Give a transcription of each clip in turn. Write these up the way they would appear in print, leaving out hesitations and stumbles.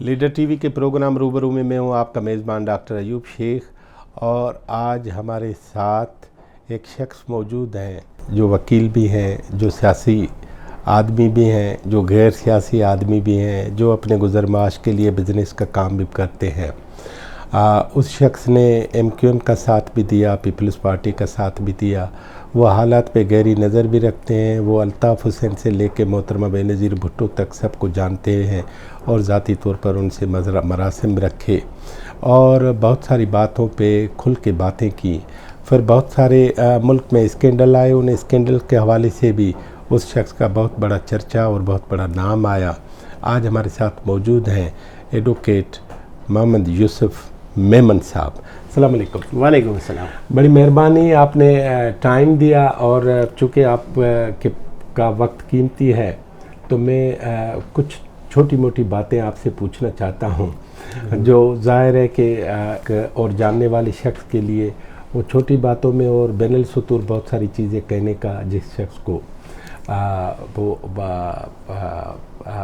Leader T V کے programme روبرو میں میں ہوں آپ کا میزبان ڈاکٹر ایوب شیخ، اور آج ہمارے ساتھ ایک شخص موجود ہیں جو وکیل بھی ہیں، جو سیاسی آدمی بھی ہیں، جو غیر سیاسی آدمی بھی ہیں، جو اپنے گزر معاش کے لیے بزنس کا کام بھی کرتے ہیں۔ اس شخص نے MQM کا ساتھ بھی دیا، پیپلز پارٹی کا ساتھ بھی دیا، وہ حالات پہ گہری نظر بھی رکھتے ہیں، وہ الطاف حسین سے لے کے محترمہ بینظیر بھٹو تک سب کو جانتے ہیں اور ذاتی طور پر ان سے مراسم رکھے اور بہت ساری باتوں پہ کھل کے باتیں کی۔ پھر بہت سارے ملک میں اسکینڈل آئے، ان اسکینڈل کے حوالے سے بھی اس شخص کا بہت بڑا چرچا اور بہت بڑا نام آیا۔ آج ہمارے ساتھ موجود ہیں ایڈوکیٹ محمد یوسف میمن صاحب۔ السلام علیکم۔ وعلیکم السلام۔ بڑی مہربانی، آپ نے ٹائم دیا، اور چونکہ آپ کا وقت قیمتی ہے تو میں کچھ چھوٹی موٹی باتیں آپ سے پوچھنا چاہتا ہوں جو ظاہر ہے کہ اور جاننے والے شخص کے لیے وہ چھوٹی باتوں میں اور بین السطور بہت ساری چیزیں کہنے کا جس شخص کو وہ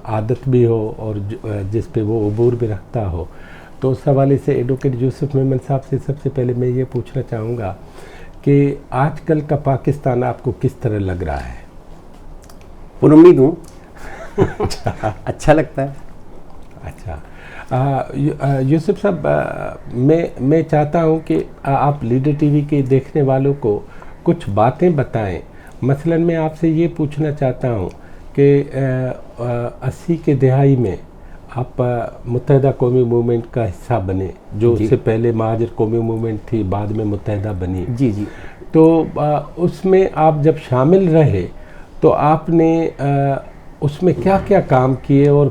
عادت بھی ہو اور جس پہ وہ عبور بھی رکھتا ہو، تو اس حوالے سے ایڈوکیٹ یوسف میمن صاحب سے سب سے پہلے میں یہ پوچھنا چاہوں گا کہ آج کل کا پاکستان آپ کو کس طرح لگ رہا ہے؟ پر امید ہوں اچھا لگتا ہے۔ اچھا یوسف صاحب، میں چاہتا ہوں کہ آپ لیڈر ٹی وی کے دیکھنے والوں کو کچھ باتیں بتائیں۔ مثلا میں آپ سے یہ پوچھنا چاہتا ہوں کہ 80 کے دہائی میں آپ متحدہ قومی موومنٹ کا حصہ بنے، جو اس سے پہلے مہاجر قومی موومنٹ تھی، بعد میں متحدہ بنی۔ جی جی۔ تو اس میں آپ جب شامل رہے تو آپ نے اس میں کیا کیا کام کیے اور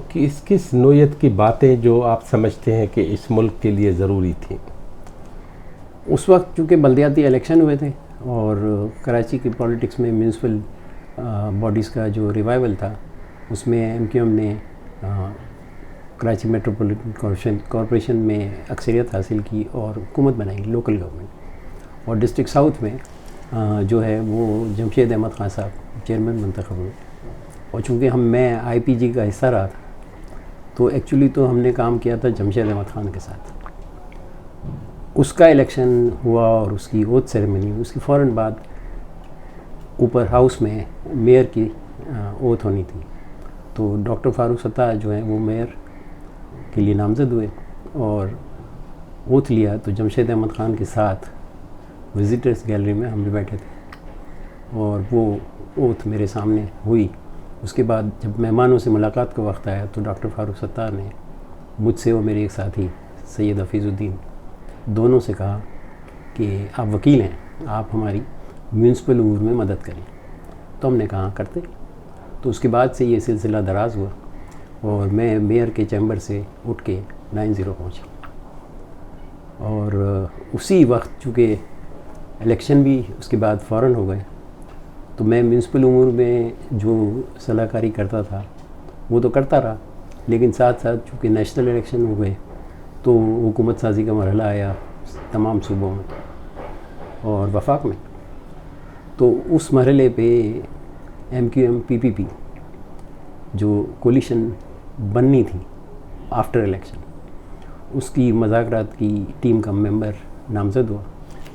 کس نوعیت کی باتیں جو آپ سمجھتے ہیں کہ اس ملک کے لیے ضروری تھیں؟ اس وقت چونکہ بلدیاتی الیکشن ہوئے تھے اور کراچی کی پولیٹکس میں میونسپل باڈیز کا جو ریوائول تھا، اس میں MQM نے کراچی میٹروپولیٹن کارپوریشن میں اکثریت حاصل کی اور حکومت بنائی، لوکل گورنمنٹ، اور ڈسٹرکٹ ساؤتھ میں جو ہے وہ جمشید احمد خان صاحب چیئرمین منتخب ہوئے۔ اور چونکہ میں IPG کا حصہ رہا تھا تو ایکچولی تو ہم نے کام کیا تھا جمشید احمد خان کے ساتھ۔ اس کا الیکشن ہوا اور اس کی اوتھ سیریمنی، اس کی فوراً بعد اوپر ہاؤس میں میئر کی اوتھ ہونی تھی، تو ڈاکٹر فاروق ستار جو ہیں وہ میئر کے لیے نامزد ہوئے اور اوتھ لیا، تو جمشید احمد خان کے ساتھ وزٹرز گیلری میں ہم بھی بیٹھے تھے اور وہ اوتھ میرے سامنے ہوئی۔ اس کے بعد جب مہمانوں سے ملاقات کا وقت آیا تو ڈاکٹر فاروق ستار نے مجھ سے اور میرے ایک ساتھی سید حفیظ الدین دونوں سے کہا کہ آپ وکیل ہیں، آپ ہماری میونسپل امور میں مدد کریں۔ تو ہم نے کہا کرتے۔ تو اس کے بعد سے یہ سلسلہ دراز ہوا اور میں میئر کے چیمبر سے اٹھ کے 90 پہنچا، اور اسی وقت چونکہ الیکشن بھی اس کے بعد فوراً ہو گئے، تو میں میونسپل امور میں جو صلاح کاری کرتا تھا وہ تو کرتا رہا، لیکن ساتھ ساتھ چونکہ نیشنل الیکشن ہو گئے تو حکومت سازی کا مرحلہ آیا تمام صوبوں میں اور وفاق میں، تو اس مرحلے پہ MQM PPP جو کولیشن بننی تھی آفٹر الیکشن، اس کی مذاکرات کی ٹیم کا ممبر نامزد ہوا۔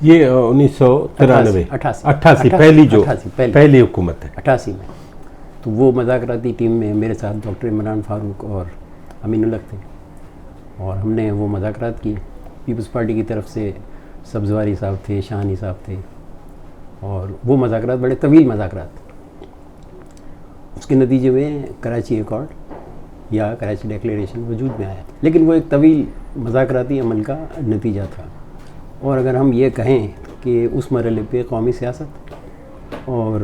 یہ 1993 پہلی حکومت ہے 88 میں، تو وہ مذاکراتی ٹیم میں میرے ساتھ ڈاکٹر عمران فاروق اور امین الحق تھے، اور ہم نے وہ مذاکرات کی۔ پیپلز پارٹی کی طرف سے سبزواری صاحب تھے، شاہانی صاحب تھے، اور وہ مذاکرات بڑے طویل مذاکرات۔ اس کے نتیجے میں کراچی ایکارڈ یا کراچی ڈیکلیریشن وجود میں آیا، لیکن وہ ایک طویل مذاکراتی عمل کا نتیجہ تھا۔ اور اگر ہم یہ کہیں کہ اس مرحلے پہ قومی سیاست اور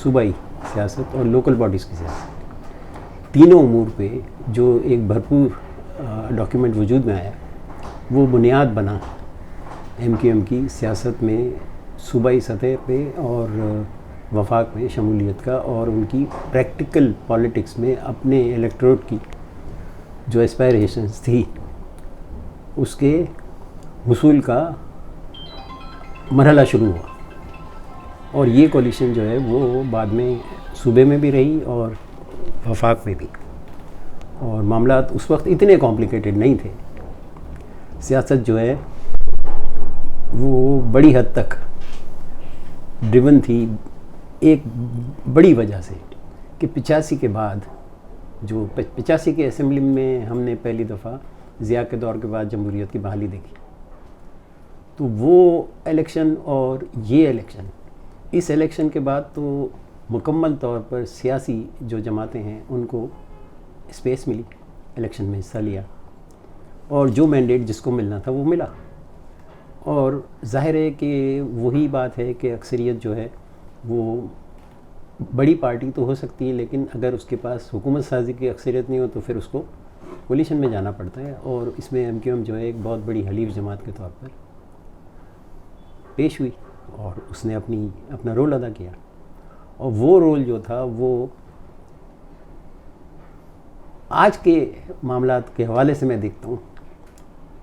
صوبائی سیاست اور لوکل باڈیز کی سیاست، تینوں امور پہ جو ایک بھرپور ڈاکیومنٹ وجود میں آیا، وہ بنیاد بنا MQM کی سیاست میں صوبائی سطح پہ اور وفاق میں شمولیت کا، اور ان کی پریکٹیکل پالیٹکس میں اپنے الیکٹوریٹ کی جو اسپائریشنز تھی اس کے حصول کا مرحلہ شروع ہوا۔ اور یہ کولیشن جو ہے وہ بعد میں صوبے میں بھی رہی اور وفاق میں بھی۔ اور معاملات اس وقت اتنے کمپلیکیٹڈ نہیں تھے. سیاست جو ہے وہ بڑی حد تک ڈریون تھی ایک بڑی وجہ سے کہ 85 کے بعد جو 85 کے اسمبلی میں ہم نے پہلی دفعہ ضیاء کے دور کے بعد جمہوریت کی بحالی دیکھی. تو وہ الیکشن اور یہ الیکشن، اس الیکشن کے بعد تو مکمل طور پر سیاسی جو جماعتیں ہیں ان کو اسپیس ملی، الیکشن میں حصہ لیا اور جو مینڈیٹ جس کو ملنا تھا وہ ملا. اور ظاہر ہے کہ وہی بات ہے کہ اکثریت جو ہے وہ بڑی پارٹی تو ہو سکتی ہے، لیکن اگر اس کے پاس حکومت سازی کی اکثریت نہیں ہو تو پھر اس کو کولیشن میں جانا پڑتا ہے. اور اس میں ایم کیو ایم جو ہے ایک بہت بڑی حلیف جماعت کے طور پر پیش ہوئی اور اس نے اپنا رول ادا کیا. اور وہ رول جو تھا وہ آج کے معاملات کے حوالے سے میں دیکھتا ہوں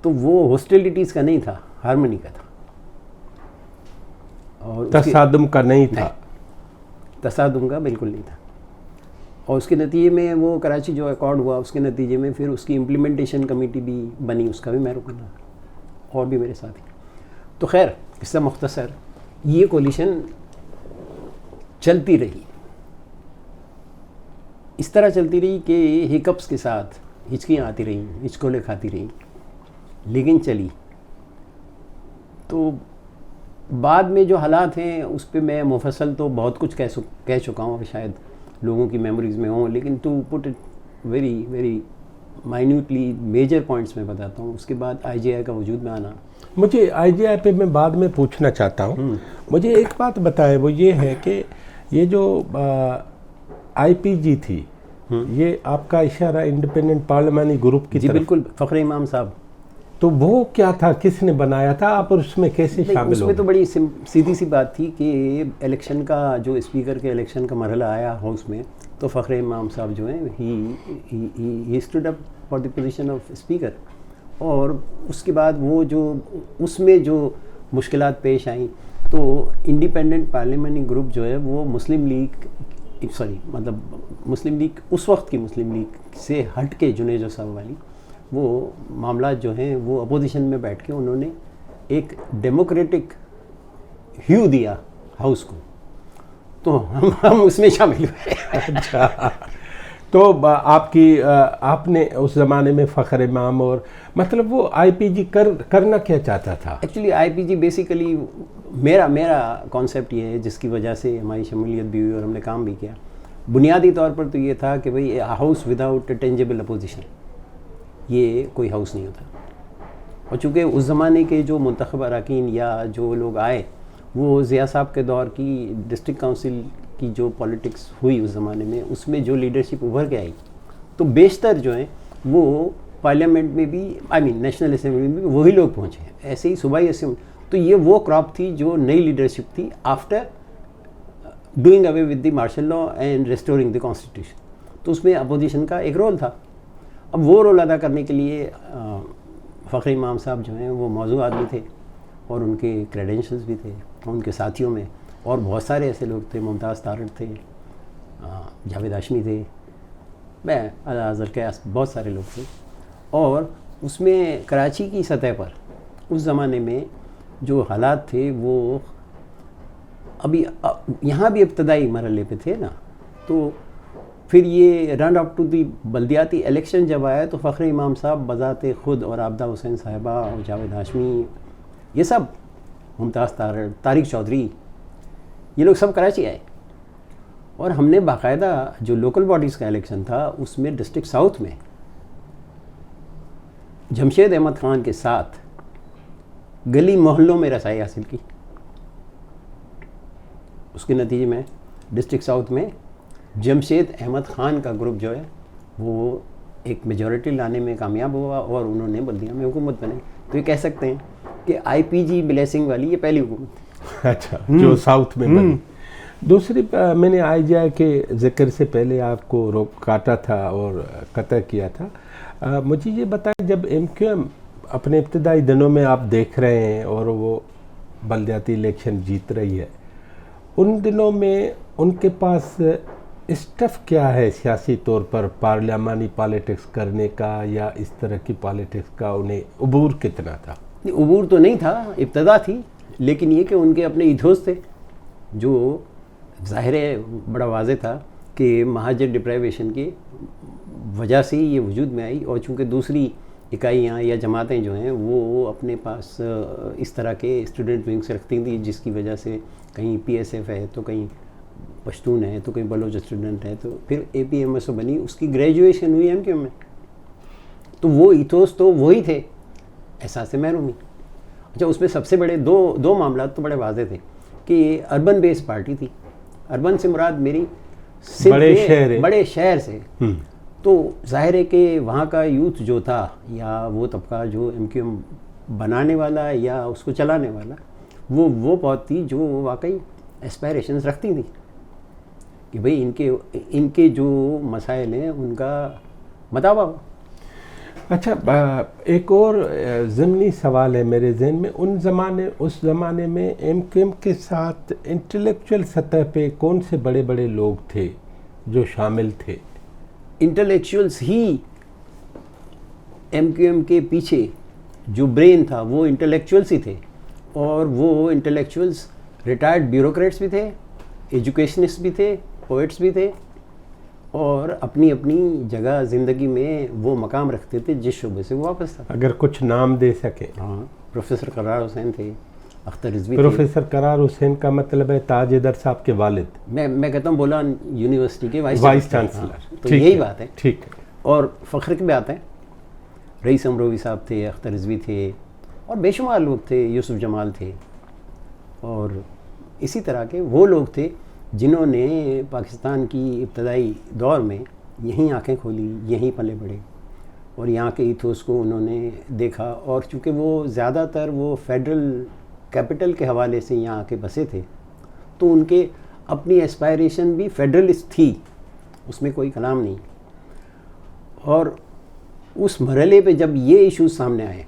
تو وہ ہاسٹیلیٹیز کا نہیں تھا، ہارمنی کا تھا. اور تصادم کا نہیں تھا. تصادم کا بالکل نہیں تھا. اور اس کے نتیجے میں وہ کراچی جو ایکارڈ ہوا اس کے نتیجے میں پھر اس کی امپلیمنٹیشن کمیٹی بھی بنی، اس کا بھی میں رکن رہا اور بھی میرے ساتھی. تو خیر قصہ مختصر، یہ کولیشن چلتی رہی، اس طرح چلتی رہی کہ ہیکپس کے ساتھ ہچکیاں آتی رہیں، ہچکولے کھاتی رہیں، لیکن چلی. تو بعد میں جو حالات ہیں اس پہ میں مفصل تو بہت کچھ کہہ چکا ہوں، شاید لوگوں کی میموریز میں ہوں، لیکن to put it very very minutely major points میں بتاتا ہوں. اس کے بعد آئی جے آئی کا وجود میں آنا. مجھے آئی جے آئی پہ میں بعد میں پوچھنا چاہتا ہوں. مجھے ایک بات بتائے، وہ یہ ہے کہ یہ جو آئی پی جی تھی یہ آپ کا اشارہ انڈیپینڈنٹ پارلیمانی گروپ کی جی طرف. بالکل، فخر امام صاحب. تو وہ کیا تھا، کس نے بنایا تھا، آپ اس میں کیسے شامل اس ہو؟ میں تو بڑی سیدھی سی بات تھی کہ الیکشن کا جو اسپیکر کے الیکشن کا مرحلہ آیا ہاؤس میں تو فخر امام صاحب جو ہیں ہی stood up for the position of speaker. اور اس کے بعد وہ جو اس میں جو مشکلات پیش آئیں تو انڈیپینڈنٹ پارلیمانی گروپ جو ہے وہ مسلم لیگ اس وقت کی مسلم لیگ سے ہٹ کے جنید صاحب والی وہ معاملات جو ہیں وہ اپوزیشن میں بیٹھ کے انہوں نے ایک ڈیموکریٹک ہیو دیا ہاؤس کو، تو ہم اس میں شامل ہوئے. اچھا، تو آپ نے اس زمانے میں فخر امام اور مطلب وہ آئی پی جی کرنا کیا چاہتا تھا؟ Actually I P G basically میرا کانسیپٹ یہ ہے جس کی وجہ سے ہماری شمولیت بھی ہوئی اور ہم نے کام بھی کیا. بنیادی طور پر تو یہ تھا کہ بھئی ہاؤس وداؤٹ ٹینجیبل اپوزیشن یہ کوئی ہاؤس نہیں ہوتا. اور چونکہ اس زمانے کے جو منتخب اراکین یا جو لوگ آئے وہ ضیاء صاحب کے دور کی ڈسٹرکٹ کونسل کی جو پولیٹکس ہوئی اس زمانے میں، اس میں جو لیڈرشپ ابھر کے آئی تو بیشتر جو ہیں وہ پارلیمنٹ میں بھی نیشنل اسمبلی میں بھی وہی لوگ پہنچے ہیں. ایسے ہی صوبائی اسمبلی، تو یہ وہ کراپ تھی جو نئی لیڈرشپ تھی after doing away with the martial law and restoring the constitution. تو اس میں اپوزیشن کا ایک رول تھا. اب وہ رول ادا کرنے کے لیے فخر امام صاحب جو ہیں وہ موضوع آدمی تھے اور ان کے کریڈینشلز بھی تھے، ان کے ساتھیوں میں اور بہت سارے ایسے لوگ تھے. ممتاز تارڑ تھے، جاوید ہاشمی تھے، میں اظہر قیاس، بہت سارے لوگ تھے. اور اس میں کراچی کی سطح پر اس زمانے میں جو حالات تھے وہ ابھی یہاں بھی ابتدائی مرحلے پہ تھے نا. تو پھر یہ رن اپ ٹو دی بلدیاتی الیکشن جب آیا تو فخر امام صاحب بذات خود اور عابدہ حسین صاحبہ اور جاوید ہاشمی، یہ سب، ممتاز تارڑ، طارق چودھری، یہ لوگ سب کراچی آئے. اور ہم نے باقاعدہ جو لوکل باڈیز کا الیکشن تھا اس میں ڈسٹرکٹ ساؤتھ میں جمشید احمد خان کے ساتھ گلی محلوں میں رسائی حاصل کی. اس کے نتیجے میں ڈسٹرکٹ ساؤتھ میں جمشید احمد خان کا گروپ جو ہے وہ ایک میجورٹی لانے میں کامیاب ہوا اور انہوں نے بلدیہ میں حکومت بنائی. تو یہ کہہ سکتے ہیں کہ آئی پی جی بلیسنگ والی یہ پہلی حکومت تھی. اچھا، جو ساؤتھ میں بنی. دوسری میں نے آئی جے آئی کے ذکر سے پہلے آپ کو کاٹا تھا اور قطع کیا تھا. مجھے یہ بتائیں، جب ایم کیو ایم اپنے ابتدائی دنوں میں آپ دیکھ رہے ہیں اور وہ بلدیاتی الیکشن جیت رہی ہے، ان دنوں میں ان کے پاس اسٹف کیا ہے سیاسی طور پر پارلیمانی پالیٹکس کرنے کا یا اس طرح کی پالیٹکس کا؟ انہیں عبور کتنا تھا؟ عبور تو نہیں تھا، ابتدا تھی، لیکن یہ کہ ان کے اپنے ایتھوس تھے جو ظاہر ہے بڑا واضح تھا کہ مہاجر ڈپرائیویشن کی وجہ سے یہ وجود میں آئی، اور چونکہ دوسری اکائیاں یا جماعتیں جو ہیں وہ اپنے پاس اس طرح کے اسٹوڈنٹ ونگس رکھتی تھیں، جس کی وجہ سے کہیں پی ایس ایف ہے تو کہیں پشتون ہے تو کہیں بلوچ اسٹوڈنٹ ہے، تو پھر اے پی ایم ایس او بنی، اس کی گریجویشن ہوئی ایم کیو میں، تو وہ ایتھوس تو وہی تھے، احساس محرومی۔ اچھا، اس میں سب سے بڑے دو معاملات تو بڑے واضح تھے کہ اربن بیس پارٹی تھی، اربن سے مراد میری بڑے شہر سے، تو ظاہر ہے کہ وہاں کا یوتھ جو تھا یا وہ طبقہ جو ایم کیو ایم بنانے والا یا اس کو چلانے والا، وہ بہت تھی جو واقعی ایسپائریشنز رکھتی تھیں کہ بھئی ان کے جو مسائل ہیں ان کا مطابق ہو۔ اچھا، ایک اور ضمنی سوال ہے میرے ذہن میں، اس زمانے میں ایم کیو ایم کے ساتھ انٹلیکچوئل سطح پہ کون سے بڑے بڑے لوگ تھے جو شامل تھے؟ انٹلیکچوئلس ہی ایم کیو ایم کے پیچھے جو برین تھا وہ انٹلیکچوئلس ہی تھے، اور وہ انٹلیکچوئلس ریٹائرڈ بیوروکریٹس بھی تھے، ایجوکیشنسٹ بھی تھے، پوئٹس بھی تھے، اور اپنی اپنی جگہ زندگی میں وہ مقام رکھتے تھے جس شعبے سے وہ واپس تھا۔ اگر کچھ نام دے سکیں؟ ہاں، پروفیسر قرار حسین تھے، اختر رضوی تھے۔ پروفیسر قرار حسین کا مطلب ہے تاج در صاحب کے والد؟ میں کہتا ہوں بولان یونیورسٹی کے وائس چانسلر، تو یہی بات ہے۔ ٹھیک ہے۔ اور فخر کی بات ہے، رئیس امروی صاحب تھے، اختر رضوی تھے، اور بے شمار لوگ تھے، یوسف جمال تھے، اور اسی طرح کے وہ لوگ تھے جنہوں نے پاکستان کی ابتدائی دور میں یہیں آنکھیں کھولی، یہیں پلے بڑھے، اور یہاں کے ایتھوس کو انہوں نے دیکھا، اور چونکہ وہ زیادہ تر وہ فیڈرل کیپٹل کے حوالے سے یہاں آ کے بسے تھے، تو ان کے اپنی ایسپائریشن بھی فیڈرلسٹ تھی، اس میں کوئی کلام نہیں۔ اور اس مرحلے پہ جب یہ ایشوز سامنے آئے،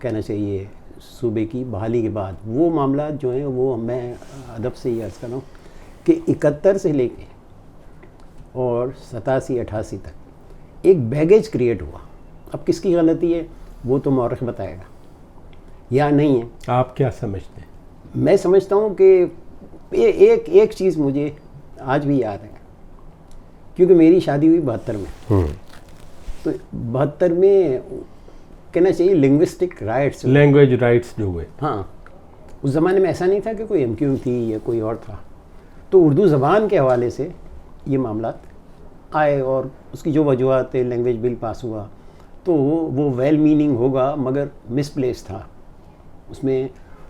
کہنا چاہیے صوبے کی بحالی کے بعد، وہ معاملات جو ہیں وہ میں ادب سے یہ عرض کر رہا ہوں کہ 71 سے لے کے اور 87-88 تک ایک بیگیج کریٹ ہوا۔ اب کس کی غلطی ہے وہ تو مورخ بتائے گا یا نہیں ہے۔ آپ کیا سمجھتے ہیں؟ میں سمجھتا ہوں کہ ایک چیز مجھے آج بھی یاد ہے، کیونکہ میری شادی ہوئی 72 میں، تو 72 میں کہنا چاہیے لنگوسٹک رائٹس، لینگویج رائٹس جو ہوئے، ہاں، اس زمانے میں ایسا نہیں تھا کہ کوئی ایم کیو تھی یا کوئی اور تھا، تو اردو زبان کے حوالے سے یہ معاملات آئے، اور اس کی جو وجوہات تھے، لینگویج بل پاس ہوا تو وہ ویل میننگ ہوگا مگر مس پلیس تھا، اس میں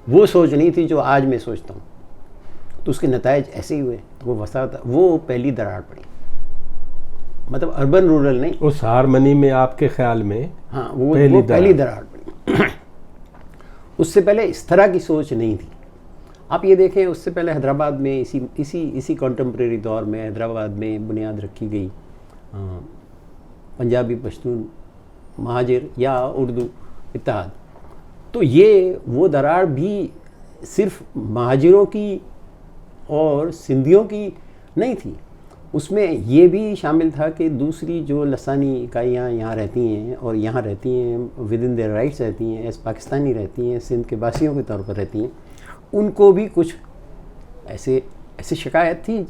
وہ سوچ نہیں تھی جو آج میں سوچتا ہوں، تو اس کے نتائج ایسے ہی ہوئے، وہ وسعت، وہ پہلی دراڑ پڑی، مطلب اربن رورل نہیں، اس ہارمنی میں آپ کے خیال میں ہاں وہ پہلی دراڑ پڑی۔ اس سے پہلے اس طرح کی سوچ نہیں تھی۔ آپ یہ دیکھیں، اس سے پہلے حیدرآباد میں اسی کنٹمپریری دور میں حیدرآباد میں بنیاد رکھی گئی پنجابی پشتون مہاجر یا اردو اتحاد، تو یہ وہ دراڑ بھی صرف مہاجروں کی اور سندھیوں کی نہیں تھی، اس میں یہ بھی شامل تھا کہ دوسری جو لسانی اکائیاں یہاں رہتی ہیں اور یہاں رہتی ہیں ود ان دیئر رائٹس رہتی ہیں، ایز پاکستانی رہتی ہیں، سندھ کے باسیوں کے طور پر رہتی ہیں، ان کو بھی کچھ ایسے شکایت تھی۔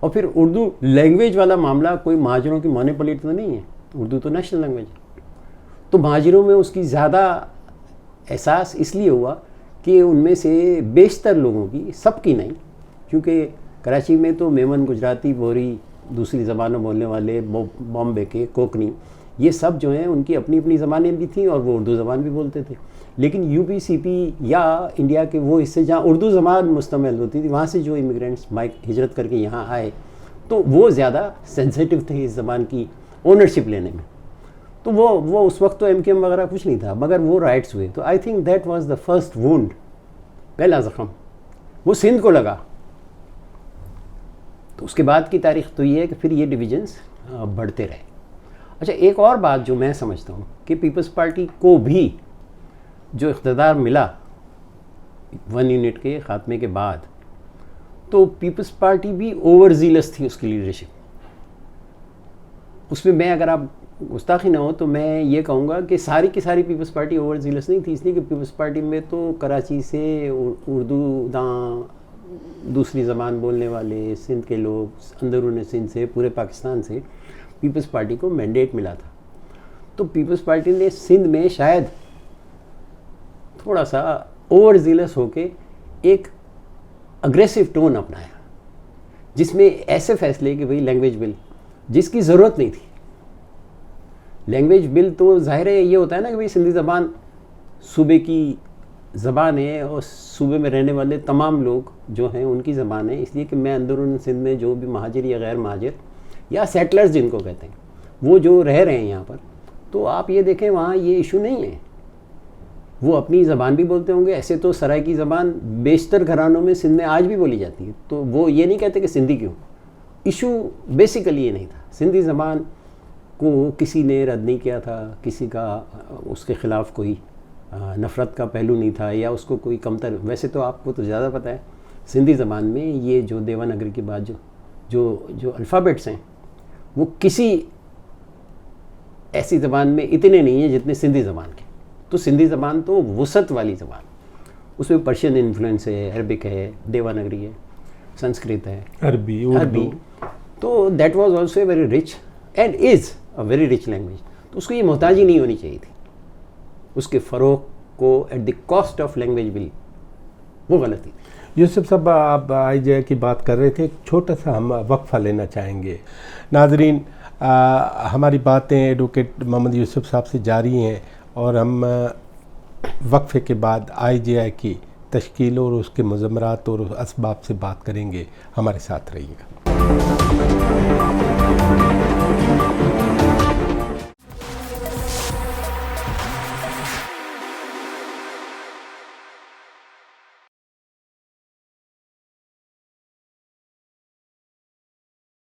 اور پھر اردو لینگویج والا معاملہ کوئی مہاجروں کی مونوپولی تو نہیں ہے، اردو تو نیشنل لینگویج ہے، تو مہاجروں میں اس کی زیادہ احساس اس لیے ہوا کہ ان میں سے بیشتر لوگوں کی، سب کی نہیں، کیونکہ کراچی میں تو میمن، گجراتی، بوری، دوسری زبانوں بولنے والے، بامبے کے کوکنی، یہ سب جو ہیں ان کی اپنی اپنی زبانیں بھی تھیں اور وہ اردو زبان بھی بولتے تھے، لیکن یو پی سی پی یا انڈیا کے وہ حصے جہاں اردو زبان مستعمل ہوتی تھی، وہاں سے جو امیگرینٹس ہجرت کر کے یہاں آئے تو وہ زیادہ سینسیٹیو تھے اس زبان کی اونرشپ لینے میں، تو وہ اس وقت تو ایم کیو ایم وغیرہ کچھ نہیں تھا، مگر وہ رائٹس ہوئے، تو I think that was the first Wundt, پہلا زخم وہ سندھ کو لگا۔ تو اس کے بعد کی تاریخ تو یہ ہے کہ پھر یہ ڈویژنس بڑھتے رہے۔ اچھا، ایک اور بات جو میں سمجھتا ہوں کہ پیپلز پارٹی کو بھی جو اقتدار ملا 1 یونٹ کے خاتمے کے بعد، تو پیپلز پارٹی بھی اوور زیلس تھی اس کی لیڈرشپ. اس میں میں اگر آپ گستاخی نہ ہو تو میں یہ کہوں گا کہ ساری کی ساری پیپلز پارٹی اوور زیلس نہیں تھی، اس لیے کہ پیپلز پارٹی میں تو کراچی سے اردو داں، دوسری زبان بولنے والے، سندھ کے لوگ، اندرون سندھ سے، پورے پاکستان سے پیپلز پارٹی کو مینڈیٹ ملا تھا. تو پیپلز پارٹی نے سندھ میں شاید تھوڑا سا اوور زیلس ہو کے ایک اگریسو ٹون اپنایا، جس میں ایسے فیصلے کہ بھئی لینگویج بل، جس کی ضرورت نہیں تھی. لینگویج بل تو ظاہر ہے یہ ہوتا ہے نا کہ بھئی سندھی زبان صوبے کی زبان ہے اور صوبے میں رہنے والے تمام لوگ جو ہیں ان کی زبان ہے، اس لیے کہ میں اندرون سندھ میں جو بھی مہاجر یا غیر مہاجر یا سیٹلرز جن کو کہتے ہیں وہ جو رہ رہے ہیں یہاں پر، تو آپ یہ دیکھیں وہاں یہ ایشو نہیں ہے، وہ اپنی زبان بھی بولتے ہوں گے. ایسے تو سرائکی زبان بیشتر گھرانوں میں سندھ میں آج بھی بولی جاتی ہے، تو وہ یہ نہیں کہتے کہ سندھی کیوں. ایشو بیسیکلی یہ نہیں تھا. سندھی زبان کو کسی نے رد نہیں کیا تھا، کسی کا اس کے خلاف کوئی نفرت کا پہلو نہیں تھا یا اس کو کوئی کمتر. ویسے تو آپ کو تو زیادہ پتہ ہے سندھی زبان میں یہ جو دیوناگری کے بعد جو الفابیٹس ہیں وہ کسی ایسی زبان میں اتنے نہیں ہیں جتنے سندھی زبان کے. تو سندھی زبان تو وسعت والی زبان، اس میں پرشین انفلوئنس ہے، عربک ہے، دیوناگری ہے، سنسکرت ہے، عربی. تو that was also a very rich and is a very rich language. تو اس کو یہ محتاج ہی نہیں ہونی چاہیے تھی اس کے فروغ کو at the cost of language bill. وہ غلطی تھی. یوسف صاحب، آپ آئی جے کی بات کر رہے تھے، ایک چھوٹا سا ہم وقفہ لینا چاہیں گے. ناظرین، ہماری باتیں ایڈوکیٹ محمد یوسف صاحب سے جاری ہیں اور ہم وقفے کے بعد آئی جے آئی کی تشکیل اور اس کے مضمرات اور اسباب سے بات کریں گے. ہمارے ساتھ رہیے گا.